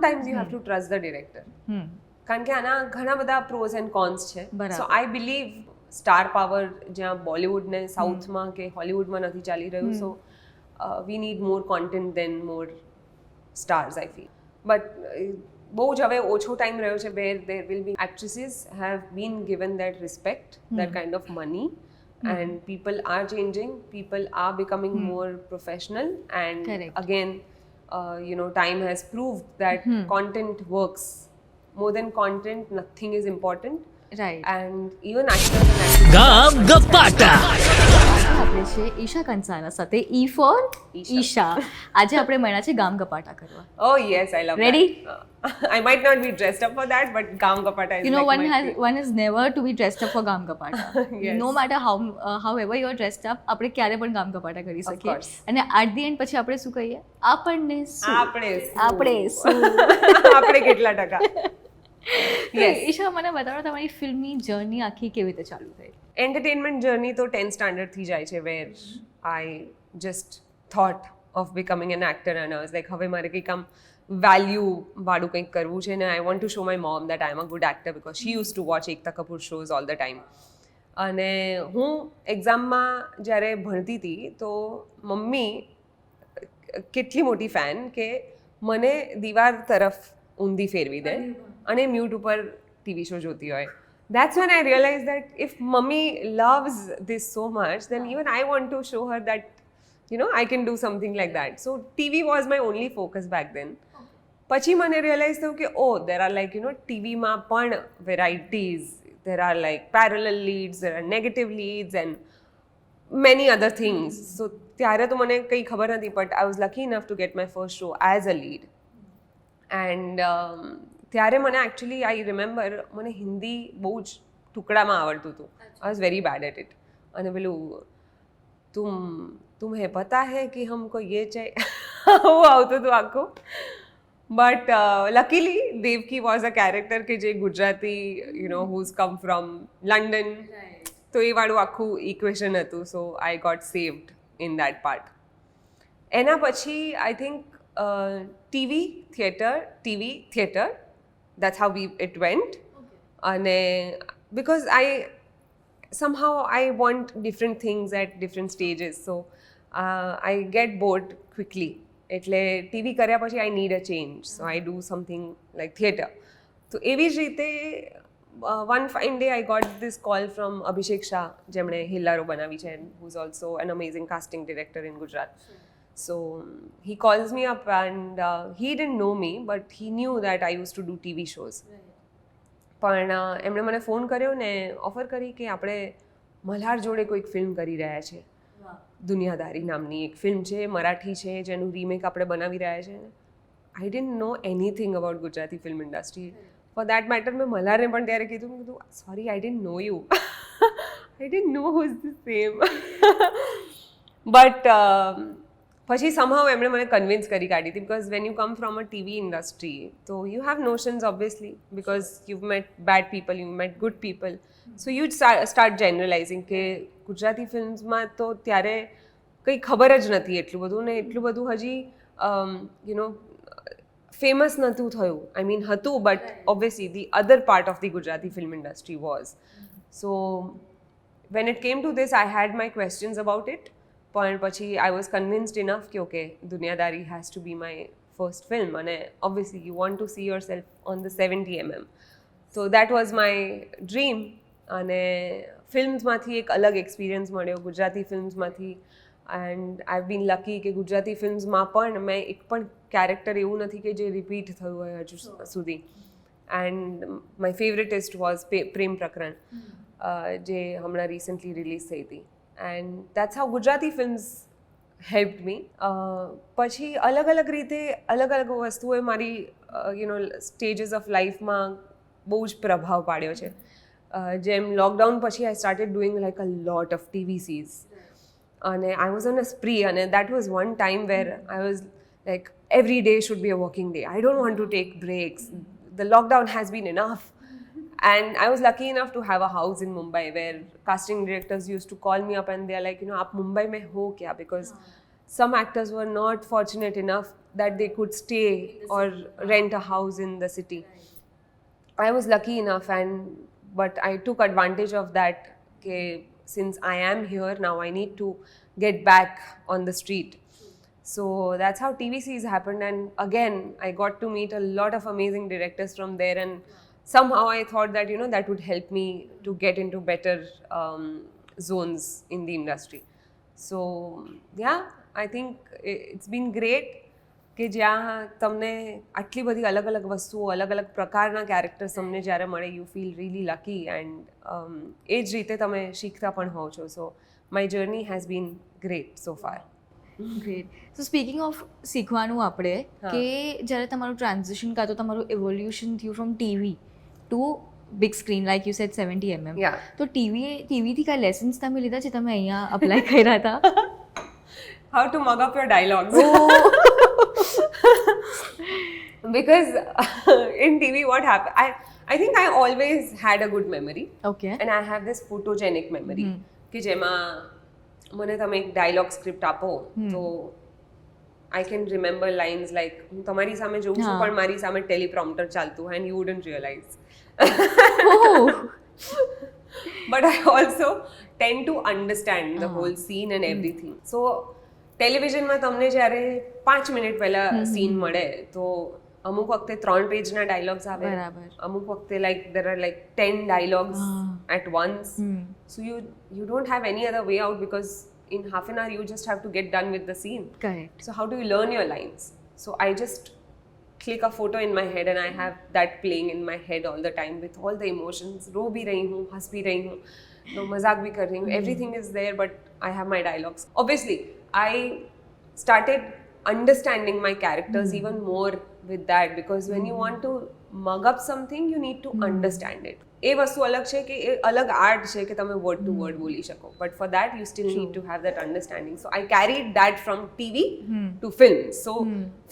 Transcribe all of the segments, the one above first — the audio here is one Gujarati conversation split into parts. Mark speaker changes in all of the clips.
Speaker 1: Sometimes you have to trust the director, કારણ કે આના ઘણા બધા પ્રોઝ એન્ડ કોન્સ છે. So I believe star power જ્યાં બોલિવૂડ ને સાઉથમાં કે હોલિવૂડમાં નથી ચાલી રહ્યું, so we need more content than more stars I feel. But બહુ જ હવે ઓછો ટાઈમ રહ્યો છે where there will be actresses have been given that respect, that kind of money, and people are changing, people are becoming more professional, and again time has proved that content works. More than content, nothing is important.
Speaker 2: Right.
Speaker 1: And even actors and actresses.
Speaker 3: Gaam Gapata.
Speaker 2: આપણે છે ઈશા કંસારા સાથે ઈ ફોર ઈશા. આજે આપણે મળ્યા છે ગામ ગપાટા કરવા.
Speaker 1: Oh yes, I love
Speaker 2: Ready?
Speaker 1: that. I might not be dressed up for that, but Gaam Gapata is
Speaker 2: one is never to be dressed up for ગામ ગપાટા.
Speaker 1: Yes.
Speaker 2: No matter however you are dressed up, આપણે ક્યારે પણ ગામ ગપાટા કરી શકીએ.
Speaker 1: course.
Speaker 2: અને at the end પછી આપણે શું કહીએ? આપણને શું?
Speaker 1: આપણે કેટલા ટકા?
Speaker 2: Yes. ઈશા, મને બતાવો તમારી ફિલ્મની જર્ની આખી કેવી રીતે ચાલુ થઈ?
Speaker 1: એન્ટરટેનમેન્ટ જર્ની તો 10th સ્ટાન્ડર્ડથી જાય છે, where I just thought of becoming an actor, and I was like હવે મારે કંઈક આમ વેલ્યુ વાળું કંઈક કરવું છે, ને I want to show my mom that I am a good actor, because she use to watch Ekta Kapoor shows all the time. અને હું એક્ઝામમાં જ્યારે ભણતી હતી તો મમ્મી કેટલી મોટી ફેન કે મને દીવાર તરફ ઊંધી ફેરવી દે અને મ્યુટ ઉપર ટીવી શો જોતી હોય. That's when I realized that if mummy loves this so much, then even I want to show her that, I can do something like that. So TV was my only focus back then. પછી મને realize થયું કે there are like, TVમાં પણ varieties. There are like parallel leads, there are negative leads and many other things. So ત્યારે તો મને કંઈ ખબર નથી, but I was lucky enough to get my first show as a lead. And ત્યારે મને એકચ્યુઅલી આઈ રિમેમ્બર મને હિન્દી બહુ જ ટુકડામાં આવડતું હતું. I was very bad at it. અને પેલું તુમ્હે પતા હૈ કે હમકો યે ચાહિએ આવું આવતું હતું આખું. But luckily Devaki was a character કે જે Gujarati whose come from London, તો એ વાળું આખું ઇક્વેશન હતું. So I got saved in that part. એના પછી I think TV theatre, that's how it went. And because somehow I want different things at different stages, so I get bored quickly. એટલે ટીવી કર્યા પછી I need a change, so I do something like theatre. તો એવી જ રીતે one fine day I got this call from Abhishek Shah, જેમણે હિલ્લારો બનાવી છે, who's also an amazing casting director in Gujarat. So he calls me up and he didn't know me, but he knew that I used to do TV shows. પણ એમણે મને ફોન કર્યો ને ઓફર કરી કે આપણે મલ્હાર જોડે કોઈક ફિલ્મ કરી રહ્યા છે. દુનિયાદારી નામની એક ફિલ્મ છે, મરાઠી છે, જેનું રીમેક આપણે બનાવી રહ્યા છે. I didn't know anything about Gujarati film industry. For that matter મેં મલ્હારને પણ ત્યારે કીધું sorry, I didn't know you, I didn't know who is the same. But પછી somehow એમણે મને કન્વિન્સ કરી કાઢી હતી, because when you come from a TV industry તો you have notions obviously, because you met bad people, you met good people, so you start generalizing કે ગુજરાતી ફિલ્મ્સમાં તો ત્યારે કંઈ ખબર જ નથી એટલું બધું, ને એટલું બધું હજી ફેમસ નહોતું થયું. આઈ મીન હતું, but obviously the other part of the Gujarati film industry was. So when it came to this I had my questions about it. પણ પછી આઈ વોઝ કન્વિન્સ્ડ ઇનફ કે okay, Duniyadari has to be my first film, અને obviously you want to see yourself on the 70mm. So that was my dream. અને ફિલ્મ્સમાંથી એક અલગ એક્સપિરિયન્સ મળ્યો, ગુજરાતી ફિલ્મ્સમાંથી. And I have been lucky કે ગુજરાતી ફિલ્મ્સમાં પણ મેં એક પણ કેરેક્ટર એવું નથી કે જે રિપીટ થયું હોય હજુ સુધી. એન્ડ માય ફેવરેટેસ્ટ વોઝ પ્રેમ પ્રકરણ, જે હમણાં રિસન્ટલી રિલીઝ થઈ હતી. And that's how Gujarati films helped me. પછી અલગ અલગ રીતે અલગ અલગ વસ્તુઓએ મારી સ્ટેજીસ ઓફ લાઈફમાં બહુ જ પ્રભાવ પાડ્યો છે. જેમ લોકડાઉન પછી I started doing like a lot of TVCs, અને I was on a spree, અને that was one time where I was like every day should be a working day. I don't want to take breaks. The lockdown has been enough. And I was lucky enough to have a house in Mumbai where casting directors used to call me up and they're like, आप Mumbai में हो क्या? Because some actors were not fortunate enough that they could stay or rent a house in the city. I was lucky enough, but I took advantage of that. Okay, since I am here now, I need to get back on the street. So that's how TVCs happened, and again I got to meet a lot of amazing directors from there, and somehow I thought that that would help me to get into better zones in the industry. So yeah, I think it's been great કે જ્યાં તમને આટલી બધી અલગ અલગ વસ્તુઓ અલગ અલગ પ્રકારના કેરેક્ટર્સ તમને જ્યારે મળે you feel really lucky, and એ જ રીતે તમે શીખતા પણ હોવ છો. So my journey has been great so far.
Speaker 2: Great. So speaking of શીખવાનું આપણે કે જ્યારે તમારું ટ્રાન્ઝિશન કાં તો તમારું ઇવોલ્યુશન થયું from TV to big screen like you said 70 mm, તો ટીવીથી કાંઈ લેસન્સ તમે લીધા છે, તમે અહીંયા અપ્લાય કર્યા હતા?
Speaker 1: How to mug up your dialogues. Because in TV what happened, I think I always had a good memory.
Speaker 2: Okay.
Speaker 1: And I have this photogenic memory કે જેમાં મને તમે એક ડાયલોગ સ્ક્રિપ્ટ આપો તો I can remember lines like હું તમારી સામે જોઉં છું પણ મારી સામે ટેલિપ્રોમ્પ્ટર ચાલતું હોય and you wouldn't realize. But I also tend to understand the whole scene and everything. So ટેલિવિઝનમાં તમને જ્યારે 5 મિનિટ પહેલા સીન મળે તો અમુક વખતે 3 પેજના ડાયલોગ્સ આવે, અમુક વખતે like there are like 10 dialogues at once. So you don't have any other way out because in half an hour you just have to get done with the scene.
Speaker 2: Correct.
Speaker 1: So how do you learn your lines? So I just click a photo in my head and I have that playing in my head all the time with all the emotions. रो भी रही हूँ, हंस भी रही हूँ, मजाक भी कर रही हूँ. Everything is there, but I have my dialogues. Obviously, I started understanding my characters even more with that, because when you want to mug up something, you need to understand it. એ વસ્તુ અલગ છે કે એ અલગ આર્ટ છે કે તમે વર્ડ ટુ વર્ડ બોલી શકો, but for that you still need to have that understanding. So I carried that from TV to film. So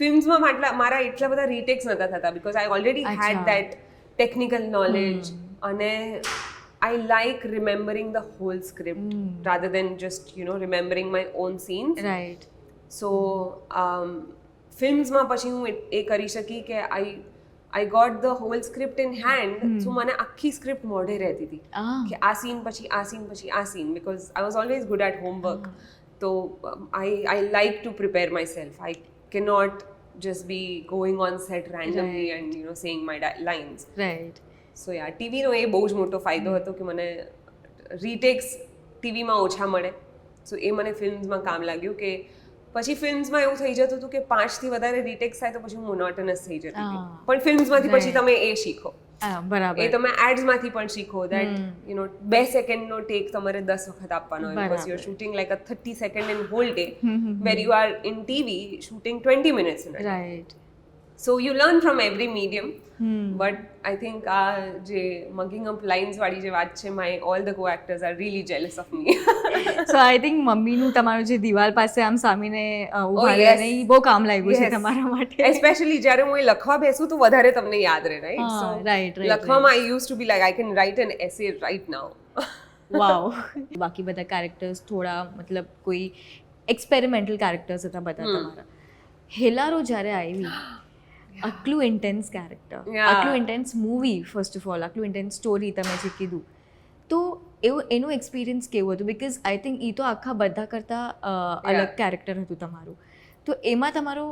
Speaker 1: ફિલ્મ્સમાં મારા એટલા બધા રીટેક્સ નહોતા થતા because I already had that technical knowledge, અને I like remembering the whole script rather than just remembering my own scenes.
Speaker 2: Right.
Speaker 1: So films માં પછી હું એ કરી શકી કે I got the whole script in hand. So મને આખી સ્ક્રિપ્ટ મોઢે રહેતી હતી કે આ સીન પછી આ સીન પછી આ scene, because I was always good at homework. So I like to prepare myself. I cannot just be going on set randomly and saying my lines.
Speaker 2: Right.
Speaker 1: સો યા ટીવીનો એ બહુ જ મોટો ફાયદો હતો કે મને રીટેક્સ ટીવીમાં ઓછા મળે. સો એ મને ફિલ્મ્સમાં કામ લાગ્યું કે પછી ફિલ્મ્સમાં એવું થઈ જતું હતું કે 5થી વધારે રીટેક્સ થાય તો પછી હું મોનોટનસ થઈ જતી હતી. પણ ફિલ્મ્સમાંથી પછી તમે એ શીખો,
Speaker 2: બરાબર,
Speaker 1: એ તમે એડ્સમાંથી પણ શીખો દેટ 2 સેકન્ડનો ટેક તમારે 10 વખત આપવાનો હોય, because you are shooting like a 30 second in whole day where you are in TV shooting 20 minutes in a day.
Speaker 2: Right.
Speaker 1: So you learn from every medium. But I think જે mugging up lines વાળી જે વાત છે, all the co-actors are really jealous of me.
Speaker 2: So I think મમ્મીનું તમારું જે દિવાલ પાસે આમ સામીને ઊભા રહીને એ બહુ કામ લાગ્યું છે તમારા માટે.
Speaker 1: Especially જ્યારે હું એ લખવા બેસું તો વધારે તમને યાદ રહે, right? So
Speaker 2: right.
Speaker 1: લખવામાં I used to be like I can write an essay right now.
Speaker 2: વાવ. બાકી બધા કેરેક્ટર્સ થોડા મતલબ કોઈ એક્સપેરિમેન્ટલ કેરેક્ટર્સ હતા બધા તમારા. હેલારો જ્યારે આવી, આટલું ઇન્ટેન્સ કેરેક્ટર, આટલું intense movie, first of all આટલું ઇન્ટેન્સ સ્ટોરી તમે જે કીધું, તો એનું એક્સપિરિયન્સ કેવું હતું? બિકોઝ આઈ થિંક એ તો આખા બધા કરતાં અલગ કેરેક્ટર હતું તમારું. તો એમાં તમારો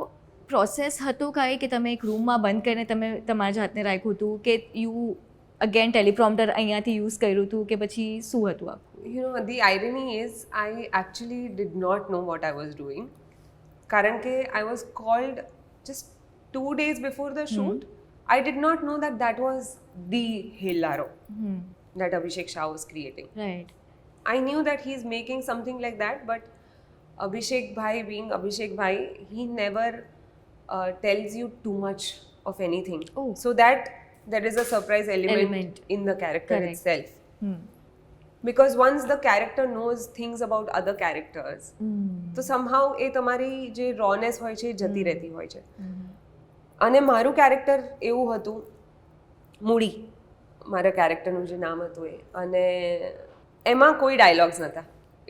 Speaker 2: પ્રોસેસ હતો કાંઈ કે તમે એક રૂમમાં બંધ કરીને તમે તમારા જાતને રાખ્યું હતું કે યુ અગેન ટેલિપ્રોમ્પ્ટર અહીંયાથી યુઝ કર્યું હતું કે પછી શું હતું આખું?
Speaker 1: The irony is I actually did not know what I was doing, કારણ કે I was called just 2 days before the shoot. I did not know that was the Helaro that Abhishek Shah was creating.
Speaker 2: Right.
Speaker 1: I knew that he's making something like that, but Abhishek Bhai being Abhishek Bhai, he never tells you too much of anything. So that there is a surprise element in the character itself. Because once the character knows things about other characters, તો somehow એ તમારી જે rawness હોય છે એ જતી રહેતી હોય છે. અને મારું કેરેક્ટર એવું હતું, મૂડી મારા કેરેક્ટરનું જે નામ હતું એ, અને એમાં કોઈ ડાયલોગ્સ નહોતા.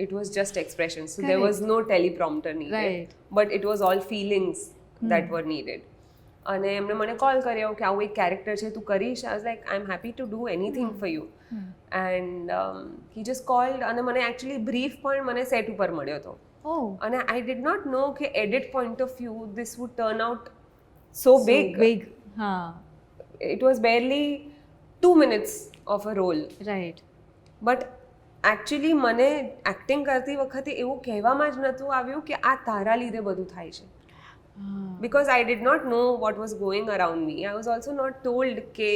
Speaker 1: It was just expression. So there was no teleprompter needed, but it was all feelings that were needed. અને એમણે મને કોલ કર્યો કે આવું એક કેરેક્ટર છે તું કરીશ. આઈ was like I am happy to do anything for you. And he just cold અને મને એકચ્યુઅલી બ્રીફ પણ મને સેટ ઉપર મળ્યો હતો. અને આઈ ડીડ નોટ નો કે edit point of view this wood turn out so big. It was barely 2 minutes of a role.
Speaker 2: Right.
Speaker 1: But actually મને એક્ટિંગ કરતી વખતે એવું કહેવામાં જ નહોતું આવ્યું કે આ તારા લીધે બધું થાય છે. Because I did not know what was going around me. I was also not told કે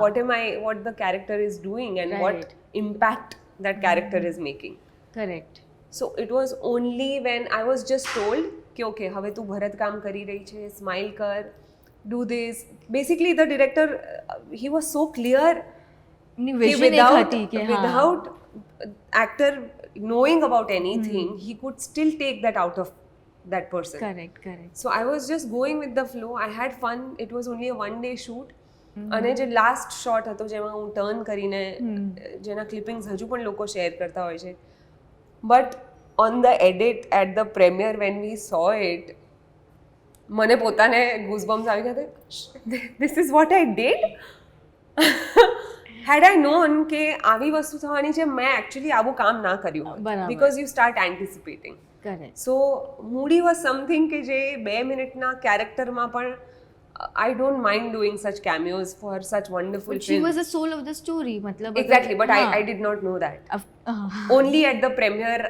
Speaker 1: what the character is doing and what impact that character is making.
Speaker 2: Correct.
Speaker 1: So it was only when I was just told કે okay હવે તું ભરત કામ કરી રહી છે, સ્માઇલ કર, do this. Basically the director he was so clear without actor knowing about anything he could still take that out of that person.
Speaker 2: Correct.
Speaker 1: So I was just going with the flow. I had fun. It was only a one day shoot. અને જે લાસ્ટ શોટ હતો જેમાં હું ટર્ન કરીને જેના ક્લિપિંગ્સ હજુ પણ લોકો શેર કરતા હોય છે, but on the edit at the premiere when we saw it મને પોતાને ગૂઝબમ્સ આવી ગયા. This is what I did. Had I known કે આવી વસ્તુ થવાની છે, મેં એકચ્યુઅલી આવું કામ ના કર્યું, બિકોઝ યુ સ્ટાર્ટ એન્ટિસિપેટિંગ. સો મૂડી વોઝ સમથિંગ કે જે 2 મિનિટના કેરેક્ટરમાં પણ I don't mind doing such cameos for such wonderful
Speaker 2: films. She was the soul of the story, matlab.
Speaker 1: Exactly, but I did not know that. Only at the premiere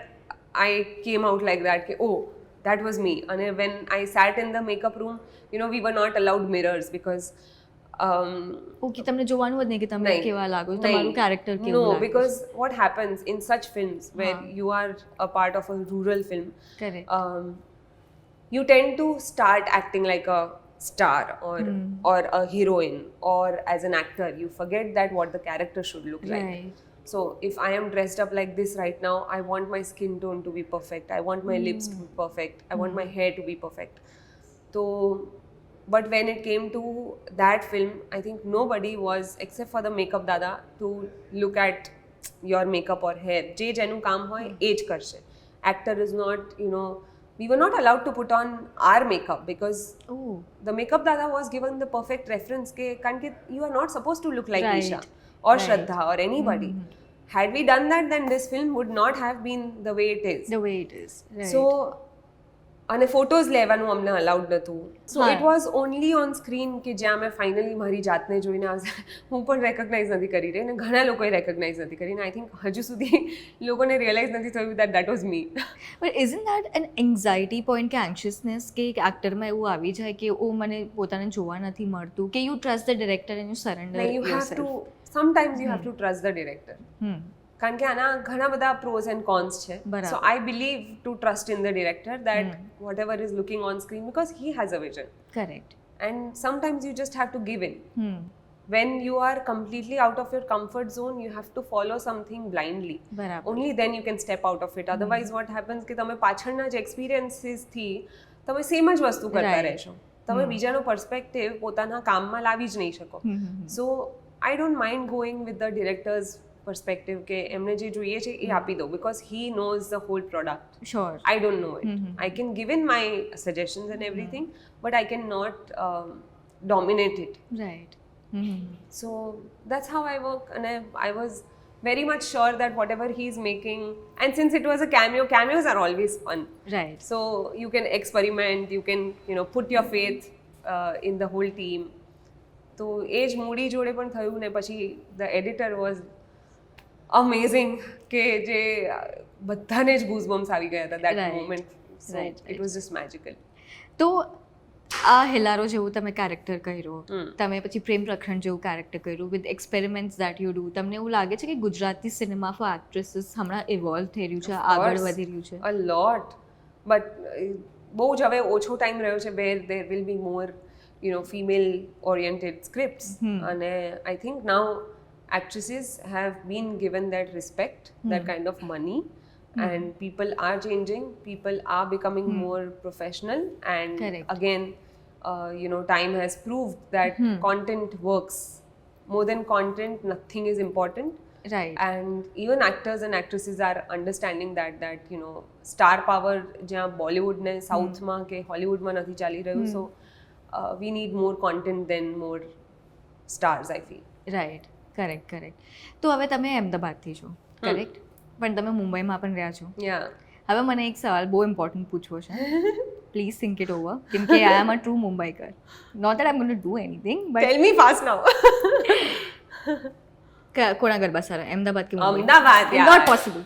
Speaker 1: I came out like that ke oh that was me. And when I sat in the makeup room, you know, we were not allowed mirrors because
Speaker 2: okay તમને જોવાનું જ નહીં કે તમે કેવા લાગો, તમારું character કેવું લાગે.
Speaker 1: No, because what happens in such films where you are a part of a rural film,
Speaker 2: correct,
Speaker 1: you tend to start acting like a star or a heroine or as an actor. You forget that what the character should look like.
Speaker 2: Right.
Speaker 1: So if I am dressed up like this right now, I want my skin tone to be perfect, I want my lips to be perfect, I want my hair to be perfect. So but when it came to that film, I think nobody was, except for the makeup dada, to look at your makeup or hair. Je jenu kaam hoy age karshe. Actor is not, you know, we were not allowed to put on our makeup because the makeup dada was given the perfect reference ke kanke you are not supposed to look like Esha or Shraddha or anybody. Had we done that, then this film would not have been the way it is.
Speaker 2: Right.
Speaker 1: So અને ફોટોઝ લેવાનું અમને અલાઉડ નહોતું. So it was only on screen કે જ્યાં મેં ફાઇનલી મારી જાતને જોઈને હું પણ રેકગ્નાઇઝ નથી કરી રહી અને ઘણા લોકોએ રેકગ્નાઇઝ નથી કરી. આઈ થિંક હજુ સુધી લોકોને રિયલાઇઝ નથી થયું that was me.
Speaker 2: But isn't that an anxiety point કે anxiousness કે એક એક્ટરમાં એવું આવી જાય કે ઓ મને પોતાને જોવા નથી મળતું કે you trust the director and you surrender yourself?
Speaker 1: Sometimes you have to trust the director. કારણ કે આના ઘણા બધા pros and cons છે. So I believe to trust in the director that whatever is looking on screen, because he has a vision.
Speaker 2: Correct.
Speaker 1: And sometimes you just have to give in. When you are completely out of your comfort zone, you have to follow something blindly. Only then you can step out of it. Otherwise what happens કે તમે પાછળના જે experiences થી તમે સેમ જ વસ્તુ કરતા રહેશો. તમે બીજાનો perspective પોતાના કામમાં લાવી જ નહીં શકો. So I don't mind going with the director's perspective કે એમને જે જોઈએ છે એ આપી દો, because he knows the whole product.
Speaker 2: Sure.
Speaker 1: I don't know it. I can give in my suggestions and everything, but I cannot dominate it.
Speaker 2: Right.
Speaker 1: So that's how I work, and I was very much sure that whatever he's making, and since it was a cameo, cameos are always fun.
Speaker 2: Right.
Speaker 1: So you can experiment, you can, you know, put your faith in the whole team. તો એ જ મૂડી જોડે પણ થયું ને પછી ધ એડિટર વોઝ અમેઝિંગ કે જે બધાને જ ગૂઝબમ્સ આવી ગયા હતા that moment. So it was just magical.
Speaker 2: તો આ હેલારો જેવું તમે કેરેક્ટર કર્યો, તમે પછી પ્રેમ પ્રકરણ જેવું કેરેક્ટર કર્યું, with experiments that you do, તમને એવું લાગે છે કે ગુજરાતી સિનેમા ફોર એક્ટ્રેસીસ હમણાં ઇવોલ્વ થઈ રહ્યું છે, આગળ વધી રહ્યું છે?
Speaker 1: અ લોટ, બટ બહુ જ હવે ઓછો ટાઈમ રહ્યો છે where there will be more, you know, female oriented scripts. And I think now actresses have been given that respect, that kind of money, and people are changing, people are becoming more professional, and again you know, time has proved that content works. More than content, nothing is important.
Speaker 2: Right
Speaker 1: and even actors and actresses are understanding that you know star power જ્યાં બોલિવૂડ ને સાઉથમાં કે હોલિવૂડમાં નથી ચાલી રહ્યું સો we need more content than more stars I feel.
Speaker 2: Right correct તો હવે તમે અમદાવાદથી છો કરેક્ટ પણ તમે મુંબઈમાં પણ રહ્યા છો
Speaker 1: Yeah.
Speaker 2: હવે મને એક સવાલ બહુ ઇમ્પોર્ટન્ટ પૂછવો છે please think it over came કે I am a true Mumbaikar not that I am going to do anything but
Speaker 1: Tell me fast now.
Speaker 2: કોના ગરબા સારા અમદાવાદ કે મુંબઈ
Speaker 1: અમદાવાદ યાર.
Speaker 2: Not possible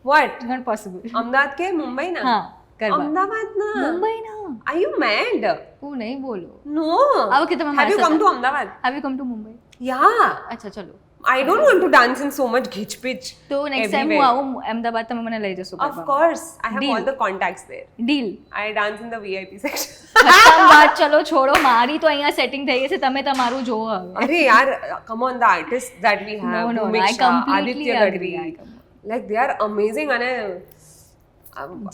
Speaker 1: What?
Speaker 2: Not possible
Speaker 1: Ahmedabad કે મુંબઈ ના?
Speaker 2: હા ગરબા
Speaker 1: અમદાવાદ ના.
Speaker 2: મુંબઈ ના
Speaker 1: Are you mad?
Speaker 2: હું નહીં બોલો
Speaker 1: No.
Speaker 2: આ વખતે તમે
Speaker 1: Have you come to Ahmedabad?
Speaker 2: Have you come to Mumbai
Speaker 1: Yeah.
Speaker 2: અચ્છા ચલો
Speaker 1: I don't want to dance in so much ghich pitch.
Speaker 2: તો નેક્સ્ટ ટાઈમ હું આવું અમદાવાદ તમે મને લઈ જશો
Speaker 1: Of course. I have
Speaker 2: Deal.
Speaker 1: all the contacts there.
Speaker 2: Deal
Speaker 1: I dance in the VIP section.
Speaker 2: વાત ચલો છોડો મારી તો અહીંયા સેટિંગ થઈ ગઈ છે તમે તમારું જોવો હવે
Speaker 1: Arey yaar, come on, the artists that we have.
Speaker 2: No, I
Speaker 1: Bhumisha,
Speaker 2: completely
Speaker 1: Aditya
Speaker 2: agree.
Speaker 1: Gadri. Like they are amazing અને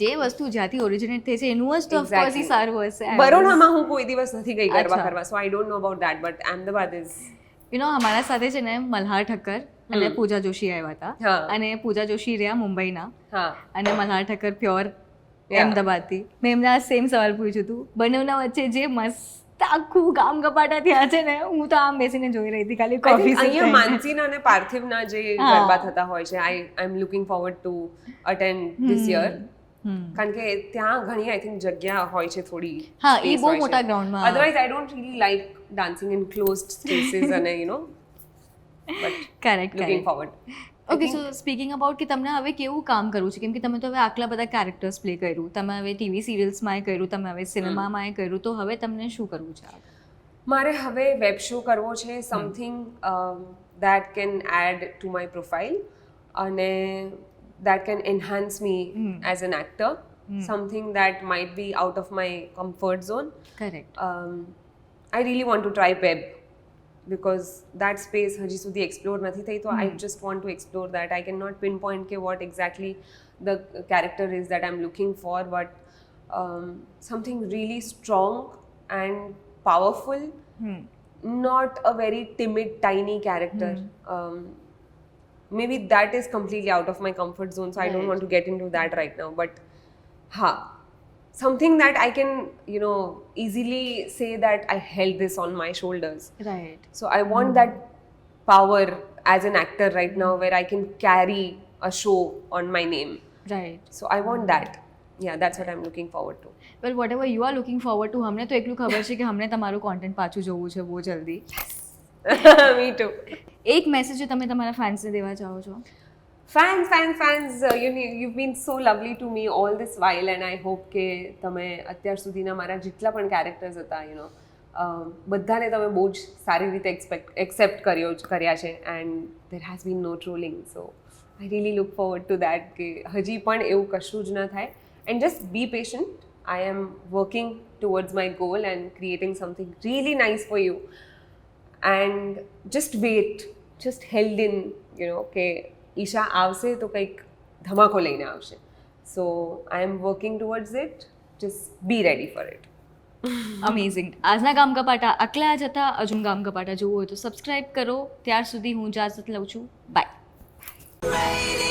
Speaker 2: જે વસ્તુ જ્યાંથી ઓરિજિનેટ થઈ છે એનું જ તો ઓફકોર્સ ઈ સારું હશે
Speaker 1: બરોડામાં હું કોઈ દિવસ નથી ગઈ ગરબા
Speaker 2: અચ્છા.
Speaker 1: કરવા so I don't know about that but Ahmedabad is
Speaker 2: you know અમારા સાથે છે ને મલ્હાર ઠક્કર અને પૂજા જોશી આવ્યા હતા
Speaker 1: હા.
Speaker 2: અને પૂજા જોશી રહ્યા મુંબઈના
Speaker 1: હા
Speaker 2: અને મલ્હાર ઠક્કર પ્યોર
Speaker 1: Yeah.
Speaker 2: અમદાવાદથી મેં એમને આ સેમ સવાલ પૂછ્યું હતું બંનેના વચ્ચે જે મસ્ત આખું ગામ ગપાટા થયા છે ને હું તો આમ બેસીને જોઈ રહી હતી ખાલી
Speaker 1: I think
Speaker 2: કોફી
Speaker 1: અહીંયા માનસીના અને પાર્થિવના જે
Speaker 2: હા.
Speaker 1: ગરબા થતા હોય છે I am looking forward to attend this year કારણ કે ત્યાં ઘણી આઈ થિંક જગ્યા હોય છે થોડી
Speaker 2: હા, ઈ બહુ મોટા ગ્રાઉન્ડમાં.
Speaker 1: Otherwise I don't really like dancing in closed spaces અને you know but
Speaker 2: correct
Speaker 1: looking
Speaker 2: correct
Speaker 1: forward
Speaker 2: okay so speaking about કે તમને હવે કેવું કામ કરવું છે કેમ કે તમે તો હવે આટલા બધા કેરેક્ટર્સ પ્લે કર્યું તમે હવે ટીવી સિરિયલ્સમાં કર્યું તમે હવે સિનેમામાં કર્યું તો હવે તમને શું કરવું છે
Speaker 1: મારે હવે વેબ શો કરવો છે something that can add to my profile અને that can enhance me as an actor something that might be out of my comfort zone
Speaker 2: correct
Speaker 1: I really want to try web because that space હજી સુધી એક્સપ્લોર નથી થઈ તો I just want to explore that I can not pinpoint કે what exactly the character is that I am looking for but something really strong and powerful not a very timid tiny character maybe that is completely out of my comfort zone so I don't want to get into that right now but something that I can you know easily say that I held this on my shoulders
Speaker 2: right
Speaker 1: so I want that power as an actor right now where I can carry a show on my name
Speaker 2: right
Speaker 1: so I want that yeah that's what I'm looking forward to
Speaker 2: well whatever you are looking forward to અમને તો એટલું ખબર છે કે અમને તમારું કોન્ટેન્ટ પાછું જોવું છે બહુ જલ્દી
Speaker 1: me too
Speaker 2: એક મેસેજ તમે તમારા ફેન્સને દેવા ચાહો છો
Speaker 1: fans you've been so lovely to me all this while and I hope કે તમે અત્યાર સુધીના મારા જેટલા પણ કેરેક્ટર્સ હતા યુ નો બધાને તમે બહુ જ સારી રીતે એક્સેપ્ટ કર્યા છે and there has been no trolling so I really look forward to that કે હજી પણ એવું કશું જ ન થાય and just be patient I am working towards my goal and creating something really nice for you and just wait just held in you know કે ઈશા આવશે તો કંઈક ધમાકો લઈને આવશે so I am working towards it just be ready for it
Speaker 2: amazing આજના ગામ ગપાટા આટલા જ હતા હજુ ગામ ગપાટા જોવું હોય તો સબસ્ક્રાઇબ કરો ત્યાર સુધી હું ઇજાજત લઉં છું બાય